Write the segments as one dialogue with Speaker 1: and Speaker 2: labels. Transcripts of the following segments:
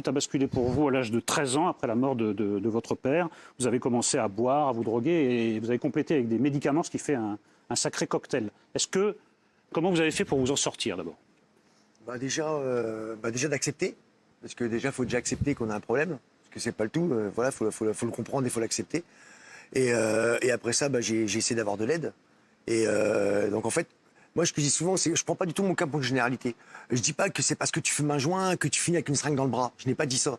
Speaker 1: tout a basculé pour vous à l'âge de 13 ans, après la mort de votre père. Vous avez commencé à boire, à vous droguer, et vous avez complété avec des médicaments, ce qui fait un sacré cocktail. Comment vous avez fait pour vous en sortir, d'abord?
Speaker 2: Déjà d'accepter, parce que déjà, il faut déjà accepter qu'on a un problème, parce que c'est pas le tout. Voilà, faut le comprendre, il faut l'accepter. Et après ça, j'ai essayé d'avoir de l'aide. Et donc, en fait, moi, ce que je dis souvent, c'est que je prends pas du tout mon cas pour une généralité. Je dis pas que c'est parce que tu fumes un joint que tu finis avec une seringue dans le bras. Je n'ai pas dit ça.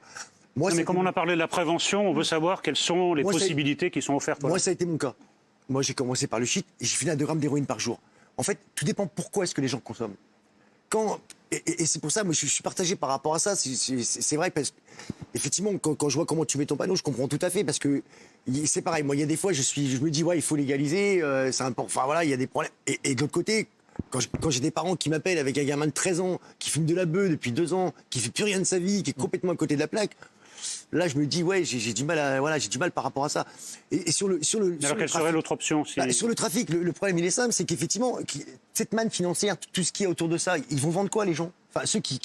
Speaker 2: Moi,
Speaker 1: mais comme on a parlé de la prévention, on veut savoir quelles sont les possibilités qui sont offertes.
Speaker 2: Moi, ça a été mon cas. Moi, j'ai commencé par le shit et j'ai fini à 2 grammes d'héroïne par jour. En fait, tout dépend pourquoi est-ce que les gens consomment. Et c'est pour ça, moi, je suis partagé par rapport à ça. C'est vrai, parce qu'effectivement, quand je vois comment tu mets ton panneau, je comprends tout à fait, parce que c'est pareil. Moi, il y a des fois, je me dis, ouais, il faut légaliser, c'est important. Enfin, voilà, il y a des problèmes. Et de l'autre côté, quand j'ai des parents qui m'appellent avec un gamin de 13 ans, qui fume de la beuh depuis 2 ans, qui fait plus rien de sa vie, qui est complètement à côté de la plaque, là, je me dis, ouais, j'ai du mal par rapport à ça. Et sur le
Speaker 1: alors, quelle serait l'autre option
Speaker 2: sur le trafic, le problème, il est simple, c'est qu'effectivement, cette manne financière, tout ce qui est autour de ça, ils vont vendre quoi, les gens? Enfin, ceux qui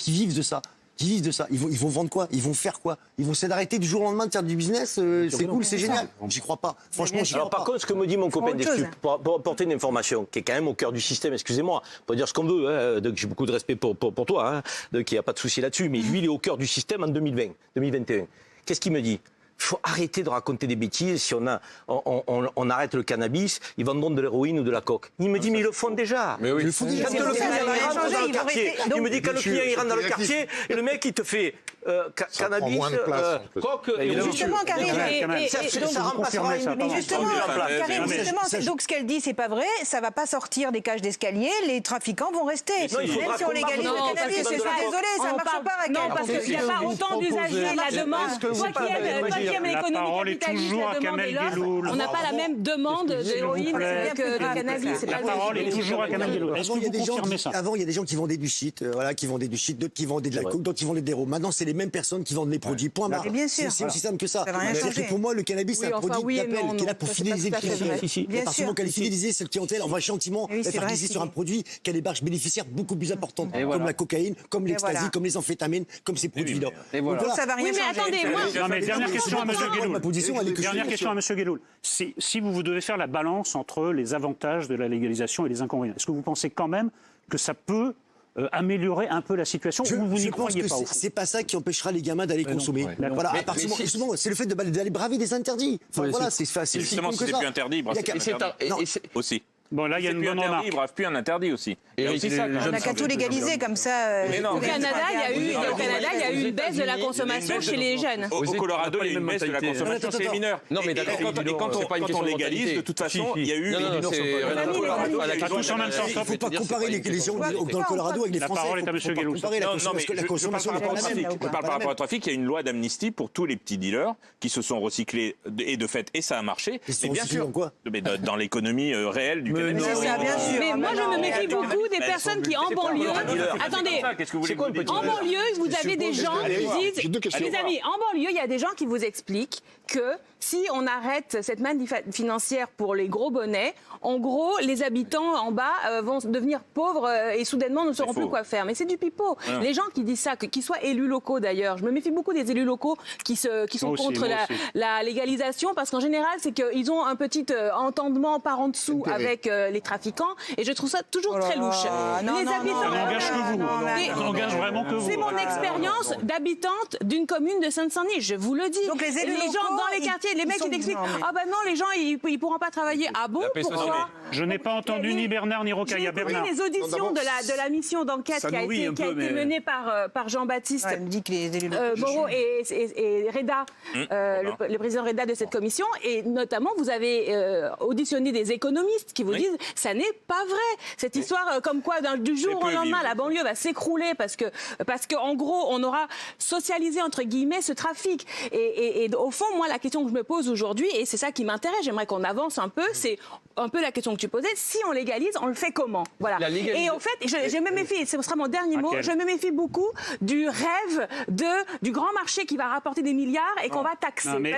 Speaker 2: vivent de ça. Ils vont vendre quoi? Ils vont faire quoi? Ils vont s'arrêter du jour au lendemain de faire du business, c'est cool, c'est génial. J'y crois pas. Franchement, j'y crois pas.
Speaker 3: Par contre, ce que me dit mon copain d'Estup, pour apporter une information qui est quand même au cœur du système, excusez-moi, on peut dire ce qu'on veut, hein, j'ai beaucoup de respect pour toi, hein, qu'il n'y a pas de souci là-dessus, mais lui, il est au cœur du système en 2021. Qu'est-ce qu'il me dit? Il faut arrêter de raconter des bêtises. Si on arrête le cannabis, ils vendront de l'héroïne ou de la coke. Il me dit, mais ils le font déjà.
Speaker 2: Mais oui. Ils le font déjà.
Speaker 3: Quand le client rentre dans le quartier, il me dit, quand le client il rentre dans le quartier, et le mec, il te fait cannabis, coke, et
Speaker 4: justement, Karine,
Speaker 3: ça remplacera une...
Speaker 4: Mais justement, Karine, donc ce qu'elle dit, c'est pas vrai, ça va pas sortir des cages d'escalier, les trafiquants vont rester. Même si on légalise le cannabis, je suis désolée, ça marche pas.
Speaker 5: Non, parce qu'il n'y a pas autant d'usagers, la demande...
Speaker 1: La parole est toujours à Kamel Guelloul.
Speaker 5: On n'a pas la même demande d'héroïne que de cannabis.
Speaker 1: La parole est toujours à Kamel Guelloul. Est-ce que vous confirmez ça?
Speaker 2: Avant, il y a des gens qui vendaient du shit, d'autres qui vendaient de la coke, d'autres qui vendaient de l'héros. Maintenant, c'est les mêmes personnes qui vendent les produits. Point barre. C'est aussi simple que ça. C'est-à-dire que pour moi, le cannabis, c'est un produit d'appel qui est là pour fidéliser le clientèle. À partir du moment qu'elle est fidélisée, cette clientèle, on va gentiment la faire glisser sur un produit qui a des marges bénéficiaires beaucoup plus importantes, comme la cocaïne, comme l'ecstasy, comme les amphétamines, comme ces produits-là.
Speaker 4: Donc ça va rien changer.
Speaker 1: Dernière question à M. Guelloul. Dernière question à M. Guelloul. Si vous devez faire la balance entre les avantages de la légalisation et les inconvénients, est-ce que vous pensez quand même que ça peut améliorer un peu la situation ou vous n'y croyez pas?
Speaker 2: C'est pas ça qui empêchera les gamins d'aller consommer. Voilà, justement, c'est le fait d'aller braver des interdits. Enfin, voilà, c'est facile.
Speaker 6: Justement, si c'est plus interdit, bref, aussi.
Speaker 1: Bon, là, il y a une bonne remarque.
Speaker 6: Bref, plus un interdit aussi.
Speaker 4: On n'a qu'à tout légaliser comme ça.
Speaker 5: Au Canada, il y a eu une baisse de la consommation chez les jeunes.
Speaker 6: Au Colorado, il y a eu une baisse de la consommation chez les mineurs.
Speaker 3: Non, mais d'accord.
Speaker 6: Et quand on légalise, de toute façon, il y a eu...
Speaker 1: Pas tous en même temps.
Speaker 2: Il ne faut pas comparer les gens dans le Colorado avec les Français.
Speaker 1: La parole est à M. Guelloul.
Speaker 6: Non, mais la consommation n'est pas la même. Je parle par rapport au trafic, il y a une loi d'amnistie pour tous les petits dealers qui se sont recyclés et de fait, et ça a marché.
Speaker 2: Mais bien sûr.
Speaker 6: Dans l'économie réelle du cannabis.
Speaker 5: Mais moi, je me méfie beaucoup des personnes qui, en banlieue... Attendez, en banlieue, vous avez des gens qui disent... Les amis, en banlieue, il y a des gens qui vous expliquent que si on arrête cette manne financière pour les gros bonnets, en gros, les habitants en bas vont devenir pauvres et soudainement ne sauront plus quoi faire. Mais c'est du pipeau. Les gens qui disent ça, qu'ils soient élus locaux d'ailleurs, je me méfie beaucoup des élus locaux qui sont contre la légalisation, parce qu'en général, c'est qu'ils ont un petit entendement par en dessous avec les trafiquants, et je trouve ça toujours très louche. Les habitants...
Speaker 1: Ça n'engage que vous. Ça n'engage vraiment que vous.
Speaker 5: C'est mon expérience d'habitante d'une commune de Seine-Saint-Denis, je vous le dis.
Speaker 4: Donc les élus locaux,
Speaker 5: gens dans les quartiers, les mecs qui t'expliquent, ah ben non, les gens ils pourront pas travailler. Ah bon, pourquoi?
Speaker 1: Je n'ai pas entendu ni Bernard ni Rocaille. Bernard.
Speaker 5: J'ai les auditions de la mission d'enquête qui a été menée par Jean-Baptiste Moreau et Reda, le président Reda de cette commission, et notamment vous avez auditionné des économistes qui vous disent ça n'est pas vrai. Cette histoire comme quoi du jour au lendemain la banlieue va s'écrouler parce que en gros on aura socialisé entre guillemets ce trafic. Et au fond, moi, la question que je me pose aujourd'hui, et c'est ça qui m'intéresse, j'aimerais qu'on avance un peu, c'est un peu la question que tu posais, si on légalise, on le fait comment? Voilà. Et en fait, je me méfie, ce sera mon dernier mot, je me méfie beaucoup du rêve du grand marché qui va rapporter des milliards et qu'on va taxer.